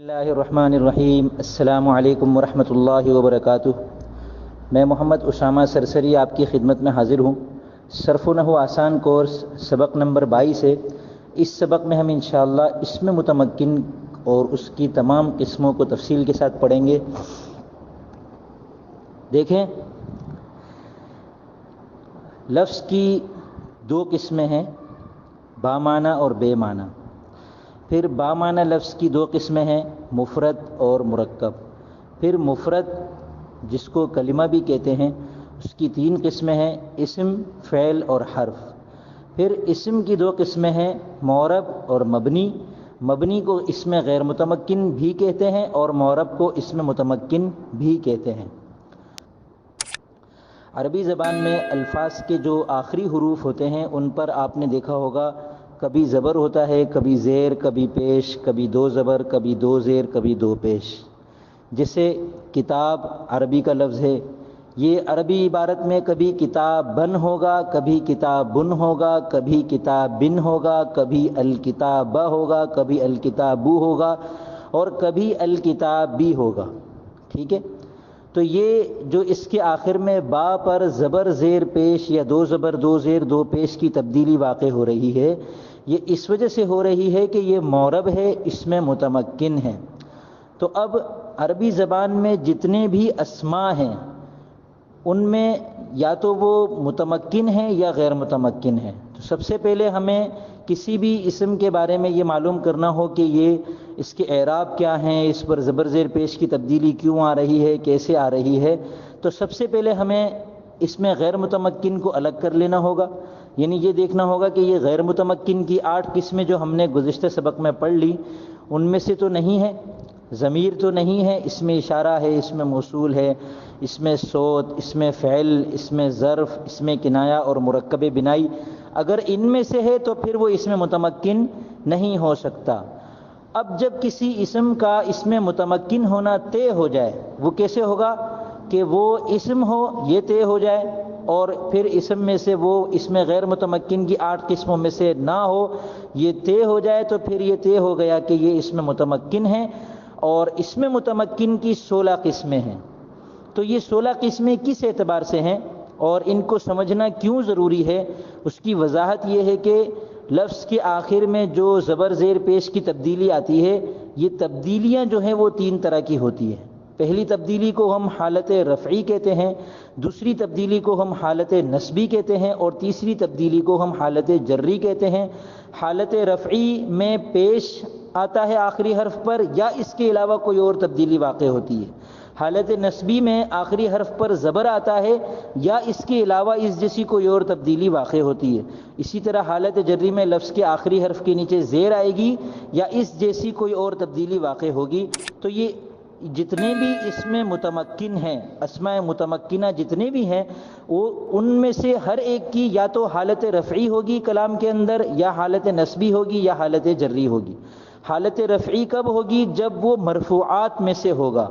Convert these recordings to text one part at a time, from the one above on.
اللہ الرحمن الرحیم۔ السلام علیکم ورحمۃ اللہ وبرکاتہ۔ میں محمد اسامہ سرسری آپ کی خدمت میں حاضر ہوں۔ صرف و نحو آسان کورس سبق نمبر 22 ہے۔ اس سبق میں ہم انشاءاللہ اسم متمکن اور اس کی تمام قسموں کو تفصیل کے ساتھ پڑھیں گے۔ دیکھیں، لفظ کی دو قسمیں ہیں، بامعنی اور بے معنی۔ پھر بامعنی لفظ کی دو قسمیں ہیں، مفرد اور مرکب۔ پھر مفرد جس کو کلمہ بھی کہتے ہیں، اس کی تین قسمیں ہیں، اسم، فعل اور حرف۔ پھر اسم کی دو قسمیں ہیں، معرب اور مبنی۔ مبنی کو اسم غیر متمکن بھی کہتے ہیں اور معرب کو اسم متمکن بھی کہتے ہیں۔ عربی زبان میں الفاظ کے جو آخری حروف ہوتے ہیں ان پر آپ نے دیکھا ہوگا کبھی زبر ہوتا ہے، کبھی زیر، کبھی پیش، کبھی دو زبر، کبھی دو زیر، کبھی دو پیش۔ جیسے کتاب عربی کا لفظ ہے، یہ عربی عبارت میں کبھی کتابن ہوگا، کبھی کتابن ہوگا، کبھی کتابن ہوگا، کبھی الکتابہ ہوگا، کبھی الکتابو ہوگا اور کبھی الکتابی ہوگا۔ ٹھیک ہے، تو یہ جو اس کے آخر میں با پر زبر زیر پیش یا دو زبر دو زیر دو پیش کی تبدیلی واقع ہو رہی ہے، یہ اس وجہ سے ہو رہی ہے کہ یہ معرب ہے، اس میں متمکن ہے۔ تو اب عربی زبان میں جتنے بھی اسماء ہیں ان میں یا تو وہ متمکن ہیں یا غیر متمکن ہیں۔ تو سب سے پہلے ہمیں کسی بھی اسم کے بارے میں یہ معلوم کرنا ہو کہ یہ اس کے اعراب کیا ہیں، اس پر زبر زیر پیش کی تبدیلی کیوں آ رہی ہے، کیسے آ رہی ہے، تو سب سے پہلے ہمیں اس میں غیر متمکن کو الگ کر لینا ہوگا۔ یعنی یہ دیکھنا ہوگا کہ یہ غیر متمکن کی 8 قسمیں جو ہم نے گزشتہ سبق میں پڑھ لی ان میں سے تو نہیں ہے، ضمیر تو نہیں ہے، اس میں اشارہ ہے، اس میں موصول ہے، اس میں صوت، اس میں فعل، اس میں ظرف، اس میں کنایہ اور مرکب بنائی۔ اگر ان میں سے ہے تو پھر وہ اس میں متمکن نہیں ہو سکتا۔ اب جب کسی اسم کا اس میں متمکن ہونا طے ہو جائے، وہ کیسے ہوگا کہ وہ اسم ہو یہ طے ہو جائے اور پھر اسم میں سے وہ اس میں غیر متمکن کی 8 قسموں میں سے نہ ہو، یہ طے ہو جائے تو پھر یہ طے ہو گیا کہ یہ اس میں متمکن ہے۔ اور اس میں متمکن کی 16 قسمیں ہیں۔ تو یہ 16 قسمیں کس اعتبار سے ہیں اور ان کو سمجھنا کیوں ضروری ہے، اس کی وضاحت یہ ہے کہ لفظ کے آخر میں جو زبر زیر پیش کی تبدیلی آتی ہے، یہ تبدیلیاں جو ہیں وہ 3 طرح کی ہوتی ہیں۔ پہلی تبدیلی کو ہم حالت رفعی کہتے ہیں، دوسری تبدیلی کو ہم حالت نصبی کہتے ہیں اور تیسری تبدیلی کو ہم حالت جری کہتے ہیں۔ حالت رفعی میں پیش آتا ہے آخری حرف پر یا اس کے علاوہ کوئی اور تبدیلی واقع ہوتی ہے۔ حالت نصبی میں آخری حرف پر زبر آتا ہے یا اس کے علاوہ اس جیسی کوئی اور تبدیلی واقع ہوتی ہے۔ اسی طرح حالت جری میں لفظ کے آخری حرف کے نیچے زیر آئے گی یا اس جیسی کوئی اور تبدیلی واقع ہوگی۔ تو یہ جتنے بھی اس میں متمکن ہیں، اسماء متمکنہ جتنے بھی ہیں، وہ ان میں سے ہر ایک کی یا تو حالت رفعی ہوگی کلام کے اندر یا حالت نصبی ہوگی یا حالت جری ہوگی۔ حالت رفعی کب ہوگی؟ جب وہ مرفوعات میں سے ہوگا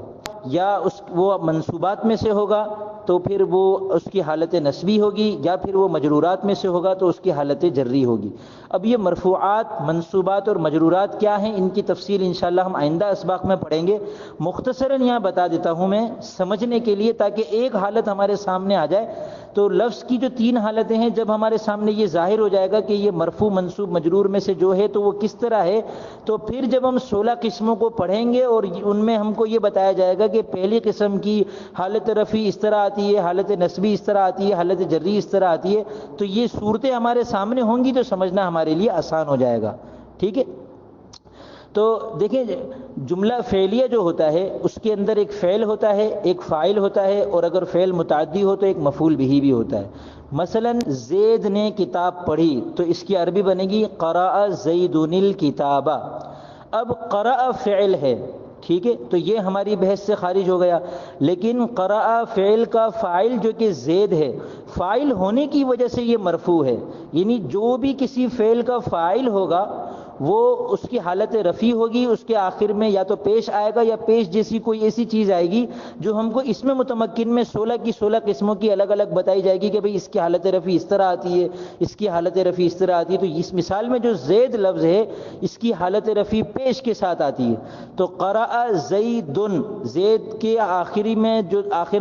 یا وہ منصوبات میں سے ہوگا تو پھر وہ اس کی حالت نصبی ہوگی، یا پھر وہ مجرورات میں سے ہوگا تو اس کی حالت جری ہوگی۔ اب یہ مرفوعات، منصوبات اور مجرورات کیا ہیں، ان کی تفصیل انشاءاللہ ہم آئندہ اسباق میں پڑھیں گے۔ مختصراً یہاں بتا دیتا ہوں میں سمجھنے کے لیے، تاکہ ایک حالت ہمارے سامنے آ جائے۔ تو لفظ کی جو 3 حالتیں ہیں، جب ہمارے سامنے یہ ظاہر ہو جائے گا کہ یہ مرفوع منصوب مجرور میں سے جو ہے تو وہ کس طرح ہے، تو پھر جب ہم 16 قسموں کو پڑھیں گے اور ان میں ہم کو یہ بتایا جائے گا کہ پہلی قسم کی حالت رفعی اس طرح آتی ہے، حالت نصبی اس طرح آتی ہے، حالت جری اس طرح آتی ہے، تو یہ صورتیں ہمارے سامنے ہوں گی تو سمجھنا ہمارے لیے آسان ہو جائے گا۔ ٹھیک ہے، تو دیکھیں جملہ فعلیہ جو ہوتا ہے اس کے اندر ایک فعل ہوتا ہے، ایک فاعل ہوتا ہے، اور اگر فعل متعدی ہو تو ایک مفعول بہ بھی ہوتا ہے۔ مثلا زید نے کتاب پڑھی تو اس کی عربی بنے گی قرأ زید الکتاب۔ اب قرأ فعل ہے، ٹھیک ہے، تو یہ ہماری بحث سے خارج ہو گیا۔ لیکن قرأ فعل کا فاعل جو کہ زید ہے، فاعل ہونے کی وجہ سے یہ مرفوع ہے۔ یعنی جو بھی کسی فعل کا فاعل ہوگا وہ اس کی حالت رفیع ہوگی، اس کے آخر میں یا تو پیش آئے گا یا پیش جیسی کوئی ایسی چیز آئے گی جو ہم کو اس میں متمکن میں 16 کی 16 قسموں کی الگ الگ بتائی جائے گی کہ بھئی اس کی حالت رفیع اس طرح آتی ہے، اس کی حالت رفیع اس طرح آتی ہے۔ تو اس مثال میں جو زید لفظ ہے اس کی حالت رفیع پیش کے ساتھ آتی ہے۔ تو قرأ زید، زید کے آخر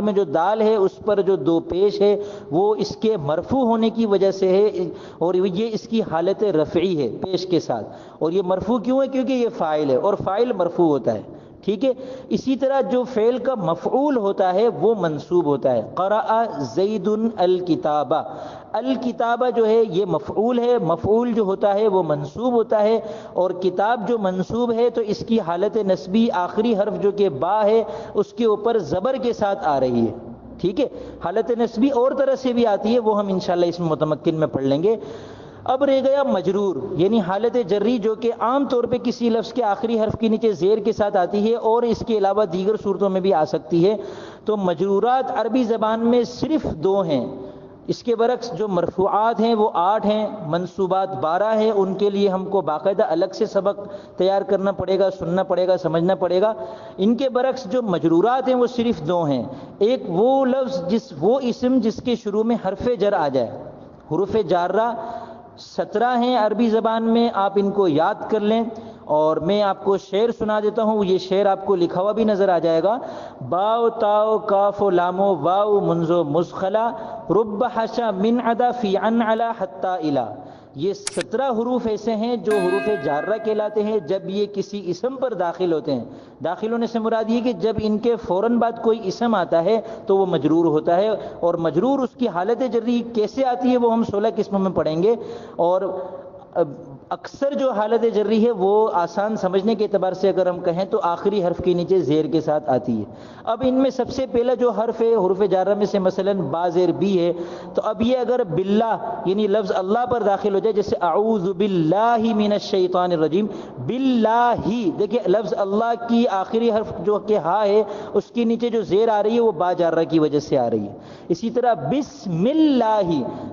میں جو دال ہے اس پر جو دو پیش ہے وہ اس کے مرفوع ہونے کی وجہ سے ہے، اور یہ اس کی حالت رفعی ہے پیش کے ساتھ۔ اور یہ مرفوع کیوں ہے؟ کیونکہ یہ فاعل ہے اور فاعل مرفوع ہوتا ہے، ٹھیک ہے۔ اسی طرح جو فعل کا مفعول ہوتا ہے وہ منصوب ہوتا ہے۔ قرأ زید الکتابہ، الکتابہ جو ہے یہ مفعول ہے، مفعول جو ہوتا ہے وہ منصوب ہوتا ہے، اور کتاب جو منصوب ہے تو اس کی حالت نسبی آخری حرف جو کہ با ہے اس کے اوپر زبر کے ساتھ آ رہی ہے، ٹھیک ہے۔ حالت نسبی اور طرح سے بھی آتی ہے، وہ ہم انشاءاللہ اس میں متمکن میں پڑھ لیں گے۔ اب رہ گیا مجرور، یعنی حالت جری جو کہ عام طور پہ کسی لفظ کے آخری حرف کے نیچے زیر کے ساتھ آتی ہے اور اس کے علاوہ دیگر صورتوں میں بھی آ سکتی ہے۔ تو مجرورات عربی زبان میں صرف 2 ہیں، اس کے برعکس جو مرفوعات ہیں وہ 8 ہیں، منصوبات 12 ہیں، ان کے لیے ہم کو باقاعدہ الگ سے سبق تیار کرنا پڑے گا، سننا پڑے گا، سمجھنا پڑے گا۔ ان کے برعکس جو مجرورات ہیں وہ صرف 2 ہیں، ایک وہ لفظ وہ اسم جس کے شروع میں حرف جر آ جائے، حروف جارہ 17 ہیں عربی زبان میں، آپ ان کو یاد کر لیں۔ اور میں آپ کو شعر سنا دیتا ہوں، یہ شعر آپ کو لکھا ہوا بھی نظر آ جائے گا۔ باء تاء کاف لام واو منذ مسخلا رب حشا من عدا فی عن علا حتی الا، یہ 17 حروف ایسے ہیں جو حروف جارہ کہلاتے ہیں جب یہ کسی اسم پر داخل ہوتے ہیں۔ داخل ہونے سے مراد یہ کہ جب ان کے فوراً بعد کوئی اسم آتا ہے تو وہ مجرور ہوتا ہے، اور مجرور اس کی حالت جری کیسے آتی ہے وہ ہم 16 قسموں میں پڑھیں گے۔ اور اکثر جو حالت جری ہے وہ آسان سمجھنے کے اعتبار سے اگر ہم کہیں تو آخری حرف کے نیچے زیر کے ساتھ آتی ہے۔ اب ان میں سب سے پہلا جو حرف ہے حروف جارہ میں سے مثلا با زیر بی ہے، تو اب یہ اگر باللہ یعنی لفظ اللہ پر داخل ہو جائے، جیسے اعوذ باللہ من الشیطان الرجیم، باللہ، دیکھیں لفظ اللہ کی آخری حرف جو کہ ہا ہے اس کے نیچے جو زیر آ رہی ہے وہ با جارہ کی وجہ سے آ رہی ہے۔ اسی طرح بسم اللہ،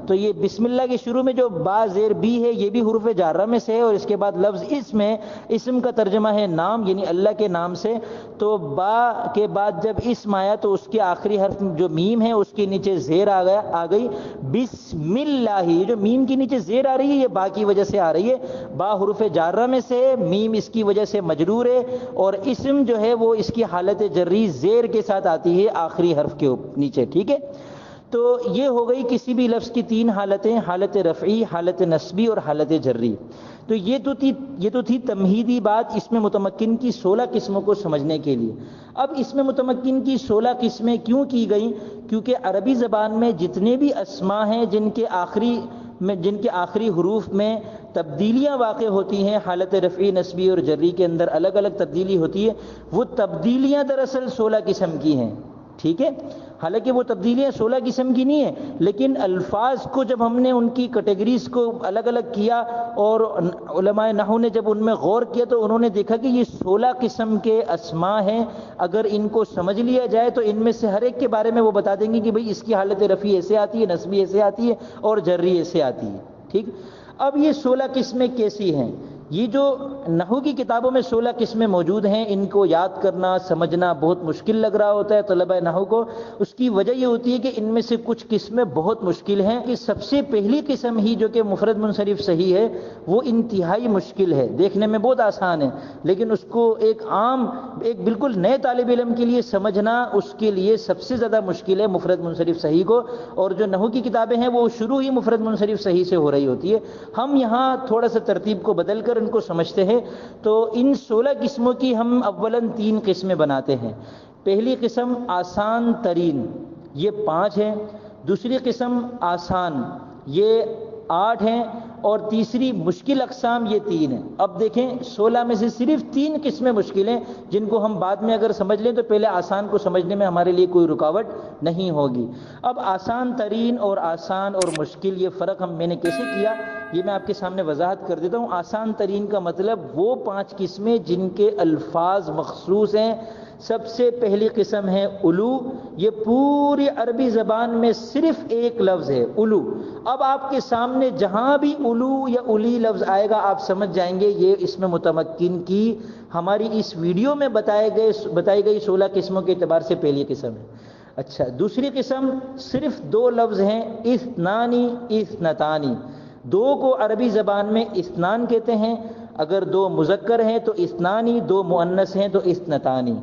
تو یہ بسم اللہ کے شروع میں جو با زیر بی ہے یہ بھی حروف جارہ میں سے ہے، اور اس کے بعد لفظ اسم ہے، اسم کا ترجمہ ہے نام، یعنی اللہ کے نام سے، تو با کے بعد جب اسم آیا تو اس کے آخری حرف جو میم ہے اس کے نیچے زیر آ گئی، بسم اللہ، یہ جو میم کے نیچے زیر آ رہی ہے یہ با کی وجہ سے آ رہی ہے، با حروف جارہ میں سے، میم اس کی وجہ سے مجرور ہے، اور اسم جو ہے وہ اس کی حالت جری زیر کے ساتھ آتی ہے آخری حرف کے نیچے، ٹھیک ہے۔ تو یہ ہو گئی کسی بھی لفظ کی 3 حالتیں، حالت رفعی، حالت نصبی اور حالت جری۔ تو یہ تو تھی تمہیدی بات اس میں متمکن کی 16 قسموں کو سمجھنے کے لیے۔ اب اس میں متمکن کی 16 قسمیں کیوں کی گئیں؟ کیونکہ عربی زبان میں جتنے بھی اسماء ہیں جن کے آخری حروف میں تبدیلیاں واقع ہوتی ہیں، حالت رفعی، نصبی اور جری کے اندر الگ الگ تبدیلی ہوتی ہے، وہ تبدیلیاں دراصل 16 قسم کی ہیں، ٹھیک ہے۔ حالانکہ وہ تبدیلیاں 16 قسم کی نہیں ہیں، لیکن الفاظ کو جب ہم نے ان کی کیٹیگریز کو الگ الگ کیا اور علماء نحو نے جب ان میں غور کیا تو انہوں نے دیکھا کہ یہ 16 قسم کے اسماء ہیں، اگر ان کو سمجھ لیا جائے تو ان میں سے ہر ایک کے بارے میں وہ بتا دیں گے کہ بھئی اس کی حالت رفعی ایسے آتی ہے، نصبی ایسے آتی ہے اور جری ایسے آتی ہے، ٹھیک۔ اب یہ 16 قسمیں کیسی ہیں؟ یہ جو نحو کی کتابوں میں 16 قسمیں موجود ہیں، ان کو یاد کرنا سمجھنا بہت مشکل لگ رہا ہوتا ہے طلبہ نحو کو۔ اس کی وجہ یہ ہوتی ہے کہ ان میں سے کچھ قسمیں بہت مشکل ہیں، کہ سب سے پہلی قسم ہی جو کہ مفرد منصرف صحیح ہے وہ انتہائی مشکل ہے، دیکھنے میں بہت آسان ہے لیکن اس کو ایک بالکل نئے طالب علم کے لیے سمجھنا اس کے لیے سب سے زیادہ مشکل ہے مفرد منصرف صحیح کو۔ اور جو نحو کی کتابیں ہیں وہ شروع ہی مفرد منصرف صحیح سے ہو رہی ہوتی ہے، ہم یہاں تھوڑا سا ترتیب کو بدل کر ان کو سمجھتے ہیں۔ تو ان 16 قسموں کی ہم اولاً 3 قسمیں بناتے ہیں۔ پہلی قسم آسان ترین، یہ 5 ہیں، دوسری قسم آسان، یہ 8 ہیں، اور تیسری مشکل اقسام، یہ 3 ہیں۔ اب دیکھیں 16 میں سے صرف 3 قسمیں مشکل ہیں جن کو ہم بعد میں اگر سمجھ لیں تو پہلے آسان کو سمجھنے میں ہمارے لیے کوئی رکاوٹ نہیں ہوگی۔ اب آسان ترین اور آسان اور مشکل، یہ فرق میں نے کیسے کیا یہ میں آپ کے سامنے وضاحت کر دیتا ہوں۔ آسان ترین کا مطلب وہ 5 قسمیں جن کے الفاظ مخصوص ہیں، سب سے پہلی قسم ہے الو. یہ پوری عربی زبان میں صرف ایک لفظ ہے الو. اب آپ کے سامنے جہاں بھی الو یا الی لفظ آئے گا آپ سمجھ جائیں گے یہ اسم متمکن کی ہماری اس ویڈیو میں بتائی گئی 16 قسموں کے اعتبار سے پہلی قسم ہے. اچھا، دوسری قسم صرف 2 لفظ ہیں، اثنانی اثنتانی. 2 کو عربی زبان میں اثنان کہتے ہیں. اگر 2 مذکر ہیں تو اثنانی، 2 مؤنث ہیں تو اثنتانی.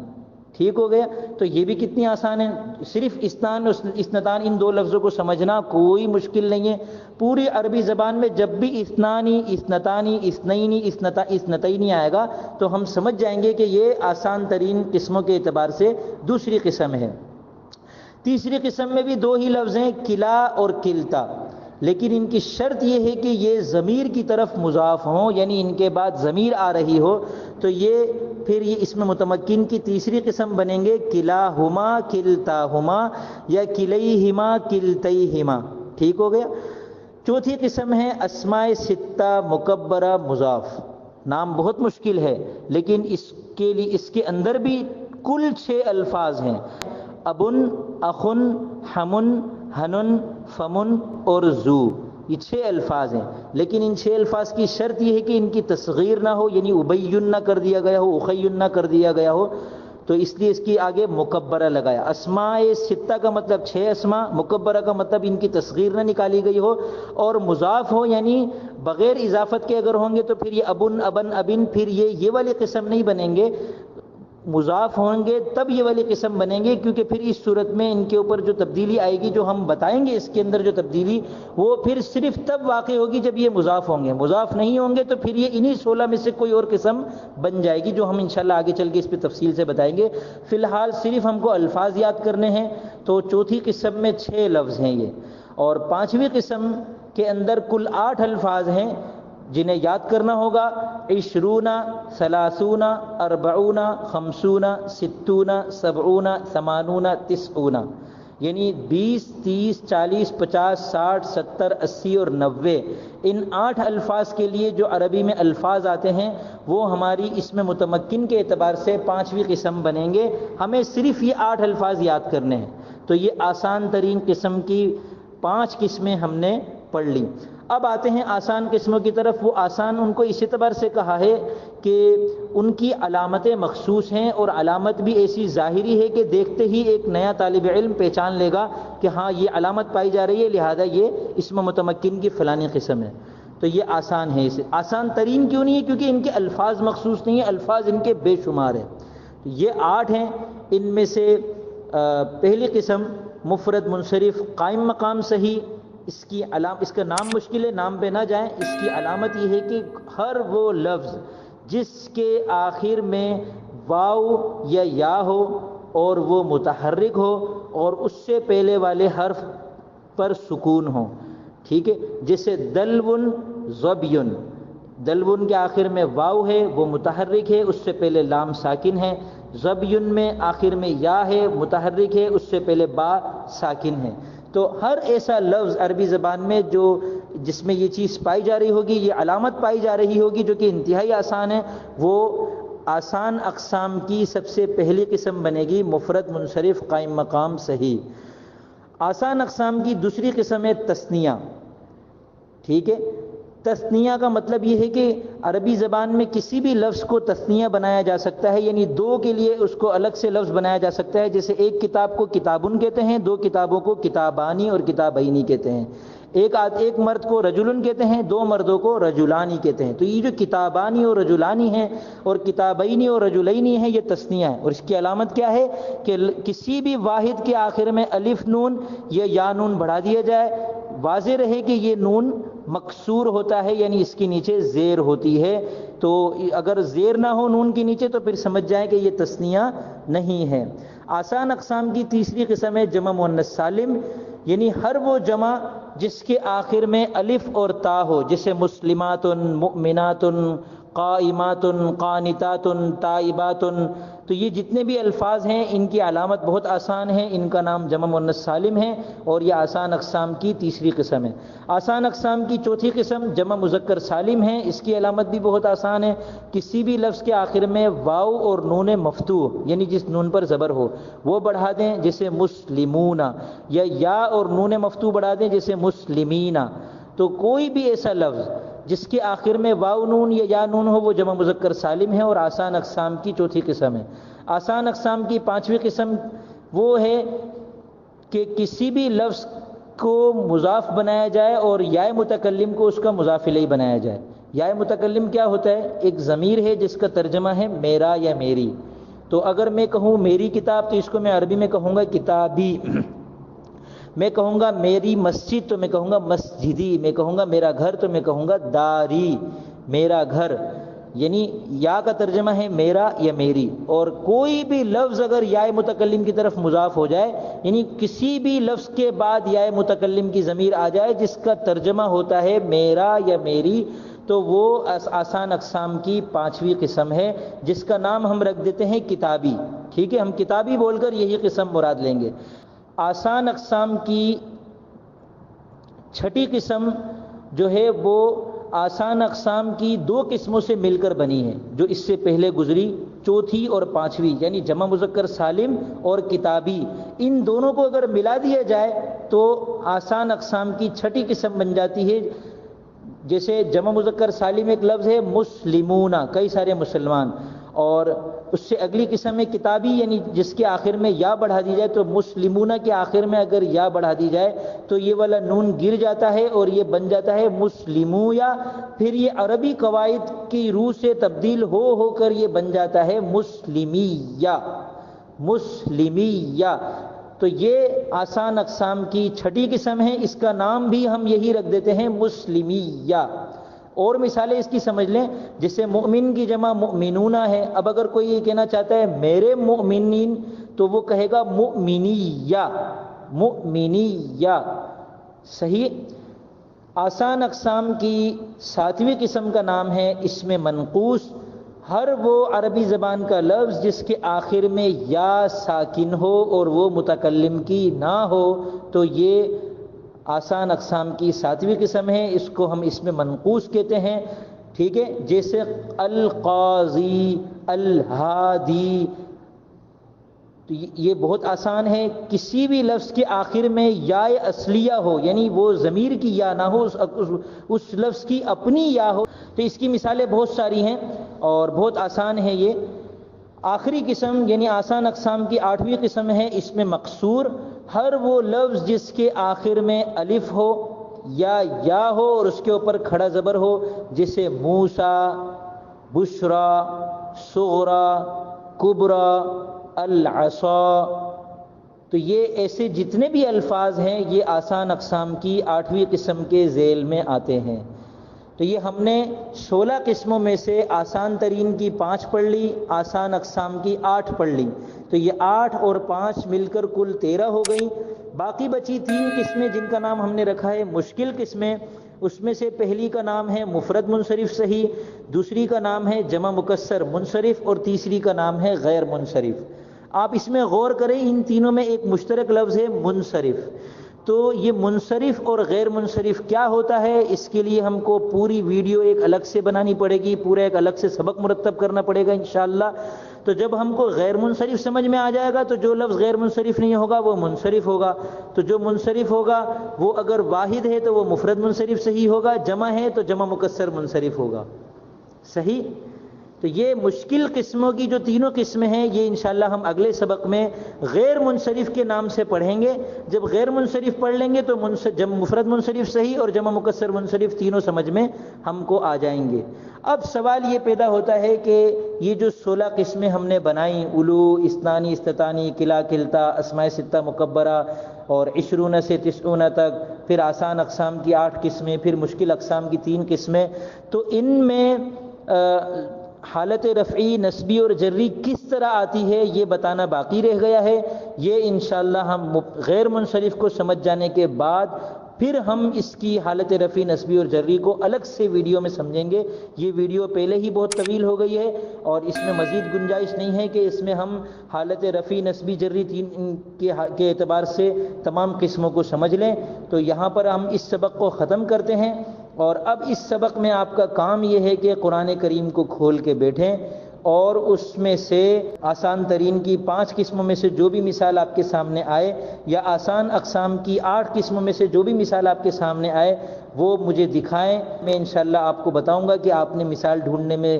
ٹھیک ہو گیا؟ تو یہ بھی کتنی آسان ہے. صرف اثنان اور اثنتان ان 2 لفظوں کو سمجھنا کوئی مشکل نہیں ہے. پوری عربی زبان میں جب بھی اثنانی اثنتانی اثنینی اثنتینی آئے گا تو ہم سمجھ جائیں گے کہ یہ آسان ترین قسموں کے اعتبار سے دوسری قسم ہے. تیسری قسم میں بھی 2 ہی لفظ ہیں، کلا اور کلتا، لیکن ان کی شرط یہ ہے کہ یہ ضمیر کی طرف مضاف ہوں، یعنی ان کے بعد ضمیر آ رہی ہو تو پھر یہ اسم متمکن کی تیسری قسم بنیں گے کلاہما کلتاہما یا کلیہما کلتیہما. ٹھیک ہو گیا؟ چوتھی قسم ہے اسماء 6 مکبرہ مضاف. نام بہت مشکل ہے لیکن اس کے اندر بھی کل 6 الفاظ ہیں، ابن، اخن، ہمن، ہنن، فمن اور زو. یہ 6 الفاظ ہیں، لیکن ان 6 الفاظ کی شرط یہ ہے کہ ان کی تصغیر نہ ہو، یعنی ابین نہ کر دیا گیا ہو، اخین نہ کر دیا گیا ہو، تو اس لیے اس کی آگے مکبرہ لگایا. اسماء 6 کا مطلب 6 اسماء، مکبرہ کا مطلب ان کی تصغیر نہ نکالی گئی ہو اور مضاف ہو، یعنی بغیر اضافت کے اگر ہوں گے تو پھر یہ ابن، ابن، ابن، پھر یہ والی قسم نہیں بنیں گے. مضاف ہوں گے تب یہ والی قسم بنیں گے، کیونکہ پھر اس صورت میں ان کے اوپر جو تبدیلی آئے گی، جو ہم بتائیں گے اس کے اندر جو تبدیلی، وہ پھر صرف تب واقع ہوگی جب یہ مضاف ہوں گے. مضاف نہیں ہوں گے تو پھر یہ انہی 16 میں سے کوئی اور قسم بن جائے گی، جو ہم انشاءاللہ آگے چل کے اس پہ تفصیل سے بتائیں گے. فی الحال صرف ہم کو الفاظ یاد کرنے ہیں. تو چوتھی قسم میں 6 لفظ ہیں یہ، اور 5ویں قسم کے اندر کل 8 الفاظ ہیں جنہیں یاد کرنا ہوگا. 20، 30، 40، 50، 60، 70، 80، 90، یعنی 20، 30، 40، 50، 60، 70، 80 اور 90. ان 8 الفاظ کے لیے جو عربی میں الفاظ آتے ہیں وہ ہماری اسم متمکن کے اعتبار سے 5ویں قسم بنیں گے. ہمیں صرف یہ 8 الفاظ یاد کرنے ہیں. تو یہ آسان ترین قسم کی 5 قسمیں ہم نے پڑھ لی. اب آتے ہیں آسان قسموں کی طرف. وہ آسان ان کو اس اعتبار سے کہا ہے کہ ان کی علامتیں مخصوص ہیں، اور علامت بھی ایسی ظاہری ہے کہ دیکھتے ہی ایک نیا طالب علم پہچان لے گا کہ ہاں یہ علامت پائی جا رہی ہے، لہذا یہ اسم متمکن کی فلانی قسم ہے. تو یہ آسان ہے. اسے آسان ترین کیوں نہیں ہے؟ کیونکہ ان کے الفاظ مخصوص نہیں ہیں، الفاظ ان کے بے شمار ہیں. یہ 8 ہیں. ان میں سے پہلی قسم مفرد منصرف قائم مقام صحیح. اس کا نام مشکل ہے، نام پہ نہ جائیں. اس کی علامت یہ ہے کہ ہر وہ لفظ جس کے آخر میں واو یا یا ہو اور وہ متحرک ہو اور اس سے پہلے والے حرف پر سکون ہو. ٹھیک ہے؟ جیسے دلون، ظبیون. دلون کے آخر میں واو ہے، وہ متحرک ہے، اس سے پہلے لام ساکن ہے. ظبیون میں آخر میں یا ہے، متحرک ہے، اس سے پہلے با ساکن ہے. تو ہر ایسا لفظ عربی زبان میں جس میں یہ چیز پائی جا رہی ہوگی، یہ علامت پائی جا رہی ہوگی، جو کہ انتہائی آسان ہے، وہ آسان اقسام کی سب سے پہلی قسم بنے گی مفرد منصرف قائم مقام صحیح. آسان اقسام کی دوسری قسم ہے تثنیہ. ٹھیک ہے؟ تثنیہ کا مطلب یہ ہے کہ عربی زبان میں کسی بھی لفظ کو تثنیہ بنایا جا سکتا ہے، یعنی 2 کے لیے اس کو الگ سے لفظ بنایا جا سکتا ہے. جیسے ایک کتاب کو کتابن کہتے ہیں، 2 کتابوں کو کتابانی اور کتابینی کہتے ہیں. ایک مرد کو رجلن کہتے ہیں، 2 مردوں کو رجلانی کہتے ہیں. تو یہ جو کتابانی اور رجلانی ہیں اور کتابینی اور رجلینی ہیں، یہ تثنیہ ہے. اور اس کی علامت کیا ہے کہ کسی بھی واحد کے آخر میں الف نون یا یا نون بڑھا دیا جائے. واضح رہے کہ یہ نون مکسور ہوتا ہے، یعنی اس کے نیچے زیر ہوتی ہے. تو اگر زیر نہ ہو نون کے نیچے تو پھر سمجھ جائیں کہ یہ تثنیہ نہیں ہے. آسان اقسام کی تیسری قسم ہے جمع مؤنث سالم، یعنی ہر وہ جمع جس کے آخر میں الف اور تا ہو، جیسے مسلمات، مؤمنات، قائمات، قانتات، تائبات، تو یہ جتنے بھی الفاظ ہیں ان کی علامت بہت آسان ہے، ان کا نام جمع مؤنث سالم ہے، اور یہ آسان اقسام کی تیسری قسم ہے۔ آسان اقسام کی چوتھی قسم جمع مذکر سالم ہے، اس کی علامت بھی بہت آسان ہے، کسی بھی لفظ کے آخر میں واو اور نون مفتوح یعنی جس نون پر زبر ہو وہ بڑھا دیں، جیسے مسلمون، یا اور نون مفتوح بڑھا دیں جیسے مسلمین۔ تو کوئی بھی ایسا لفظ جس کے آخر میں واو نون یا نون ہو وہ جمع مذکر سالم ہے اور آسان اقسام کی چوتھی قسم ہے۔ آسان اقسام کی پانچویں قسم وہ ہے کہ کسی بھی لفظ کو مضاف بنایا جائے اور یا متکلم کو اس کا مضاف الیہ بنایا جائے۔ یا متکلم کیا ہوتا ہے؟ ایک ضمیر ہے جس کا ترجمہ ہے میرا یا میری۔ تو اگر میں کہوں میری کتاب تو اس کو میں عربی میں کہوں گا کتابی، میں کہوں گا میری مسجد تو میں کہوں گا مسجدی، میں کہوں گا میرا گھر تو میں کہوں گا داری، میرا گھر، یعنی یا کا ترجمہ ہے میرا یا میری۔ اور کوئی بھی لفظ اگر یا متکلم کی طرف مضاف ہو جائے، یعنی کسی بھی لفظ کے بعد یا متکلم کی ضمیر آ جائے جس کا ترجمہ ہوتا ہے میرا یا میری، تو وہ آسان اقسام کی پانچویں قسم ہے، جس کا نام ہم رکھ دیتے ہیں کتابی۔ ٹھیک ہے، ہم کتابی بول کر یہی قسم مراد لیں گے۔ آسان اقسام کی چھٹی قسم جو ہے وہ آسان اقسام کی دو قسموں سے مل کر بنی ہے جو اس سے پہلے گزری، چوتھی اور پانچویں، یعنی جمع مذکر سالم اور کتابی، ان دونوں کو اگر ملا دیا جائے تو آسان اقسام کی چھٹی قسم بن جاتی ہے۔ جیسے جمع مذکر سالم ایک لفظ ہے مسلمون، کئی سارے مسلمان، اور اس سے اگلی قسم ہے کتابی، یعنی جس کے آخر میں یا بڑھا دی جائے، تو مسلمون کے آخر میں اگر یا بڑھا دی جائے تو یہ والا نون گر جاتا ہے اور یہ بن جاتا ہے مسلمویا، پھر یہ عربی قواعد کی روح سے تبدیل ہو کر یہ بن جاتا ہے مسلمیہ، مسلمیہ۔ تو یہ آسان اقسام کی چھٹی قسم ہے، اس کا نام بھی ہم یہی رکھ دیتے ہیں مسلمیہ۔ اور مثالیں اس کی سمجھ لیں، جیسے مؤمن کی جمع مؤمنون ہے، اب اگر کوئی یہ کہنا چاہتا ہے میرے مؤمنین تو وہ کہے گا مؤمنیہ، مؤمنیہ، صحیح۔ آسان اقسام کی ساتویں قسم کا نام ہے اسم منقوص، ہر وہ عربی زبان کا لفظ جس کے آخر میں یا ساکن ہو اور وہ متکلم کی نہ ہو تو یہ آسان اقسام کی ساتویں قسم ہے، اس کو ہم اسم منقوص کہتے ہیں۔ ٹھیک ہے، جیسے القاضی، الہادی، تو یہ بہت آسان ہے، کسی بھی لفظ کے آخر میں یا اصلیہ ہو، یعنی وہ ضمیر کی یا نہ ہو، اس لفظ کی اپنی یا ہو، تو اس کی مثالیں بہت ساری ہیں اور بہت آسان ہے یہ۔ آخری قسم یعنی آسان اقسام کی آٹھویں قسم ہے اسم مقصور، ہر وہ لفظ جس کے آخر میں الف ہو یا ہو اور اس کے اوپر کھڑا زبر ہو، جیسے موسیٰ، بشرا، صغرا، کبرا، العصا، تو یہ ایسے جتنے بھی الفاظ ہیں یہ آسان اقسام کی آٹھویں قسم کے ذیل میں آتے ہیں۔ تو یہ ہم نے 16 قسموں میں سے آسان ترین کی 5 پڑھ لی، آسان اقسام کی 8 پڑھ لی، تو یہ 8 اور 5 مل کر کل 13 ہو گئی۔ باقی بچی 3 قسمیں جن کا نام ہم نے رکھا ہے مشکل قسمیں، اس میں سے پہلی کا نام ہے مفرد منصرف صحیح، دوسری کا نام ہے جمع مکسر منصرف، اور تیسری کا نام ہے غیر منصرف۔ آپ اس میں غور کریں، ان تینوں میں ایک مشترک لفظ ہے منصرف۔ تو یہ منصرف اور غیر منصرف کیا ہوتا ہے، اس کے لیے ہم کو پوری ویڈیو ایک الگ سے بنانی پڑے گی، پورا ایک الگ سے سبق مرتب کرنا پڑے گا انشاءاللہ۔ تو جب ہم کو غیر منصرف سمجھ میں آ جائے گا تو جو لفظ غیر منصرف نہیں ہوگا وہ منصرف ہوگا، تو جو منصرف ہوگا وہ اگر واحد ہے تو وہ مفرد منصرف صحیح ہوگا، جمع ہے تو جمع مکسر منصرف ہوگا، صحیح۔ تو یہ مشکل قسموں کی جو تینوں قسمیں ہیں یہ انشاءاللہ ہم اگلے سبق میں غیر منصرف کے نام سے پڑھیں گے۔ جب غیر منصرف پڑھ لیں گے تو مفرد منصرف صحیح اور جمع مکسر منصرف تینوں سمجھ میں ہم کو آ جائیں گے۔ اب سوال یہ پیدا ہوتا ہے کہ یہ جو 16 قسمیں ہم نے بنائیں، الو، اثنانی، استتانی، کلا، کلتا، اسماء ستہ مکبرہ اور 20 سے 90 تک، پھر آسان اقسام کی 8 قسمیں، پھر مشکل اقسام کی 3 قسمیں، تو ان میں حالت رفعی، نسبی اور جری کس طرح آتی ہے یہ بتانا باقی رہ گیا ہے۔ یہ انشاءاللہ ہم غیر منصرف کو سمجھ جانے کے بعد پھر ہم اس کی حالت رفع نسبی اور جری کو الگ سے ویڈیو میں سمجھیں گے۔ یہ ویڈیو پہلے ہی بہت طویل ہو گئی ہے اور اس میں مزید گنجائش نہیں ہے کہ اس میں ہم حالت رفع نسبی جری کے اعتبار سے تمام قسموں کو سمجھ لیں۔ تو یہاں پر ہم اس سبق کو ختم کرتے ہیں، اور اب اس سبق میں آپ کا کام یہ ہے کہ قرآن کریم کو کھول کے بیٹھیں اور اس میں سے آسان ترین کی 5 قسموں میں سے جو بھی مثال آپ کے سامنے آئے، یا آسان اقسام کی 8 قسموں میں سے جو بھی مثال آپ کے سامنے آئے وہ مجھے دکھائیں۔ میں انشاءاللہ آپ کو بتاؤں گا کہ آپ نے مثال ڈھونڈنے میں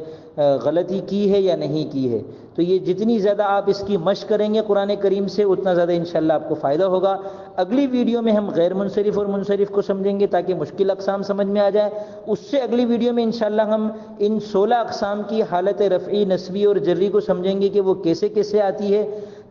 غلطی کی ہے یا نہیں کی ہے۔ تو یہ جتنی زیادہ آپ اس کی مشق کریں گے قرآن کریم سے، اتنا زیادہ انشاءاللہ آپ کو فائدہ ہوگا۔ اگلی ویڈیو میں ہم غیر منصرف اور منصرف کو سمجھیں گے تاکہ مشکل اقسام سمجھ میں آ جائے۔ اس سے اگلی ویڈیو میں انشاءاللہ ہم ان 16 اقسام کی حالت رفعی نسبی اور جری کو سمجھیں گے کہ وہ کیسے کیسے آتی ہے۔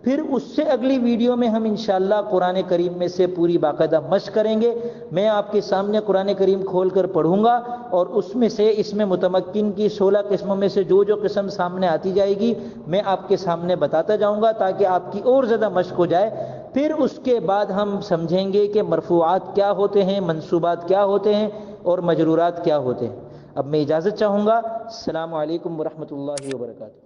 پھر اس سے اگلی ویڈیو میں ہم انشاءاللہ قرآن کریم میں سے پوری باقاعدہ مشق کریں گے۔ میں آپ کے سامنے قرآن کریم کھول کر پڑھوں گا اور اس میں سے اس میں متمکن کی 16 قسموں میں سے جو قسم سامنے آتی جائے گی میں آپ کے سامنے بتاتا جاؤں گا تاکہ آپ کی اور زیادہ مشق ہو جائے۔ پھر اس کے بعد ہم سمجھیں گے کہ مرفوعات کیا ہوتے ہیں، منصوبات کیا ہوتے ہیں اور مجرورات کیا ہوتے ہیں۔ اب میں اجازت چاہوں گا۔ السلام علیکم ورحمۃ اللہ وبرکاتہ۔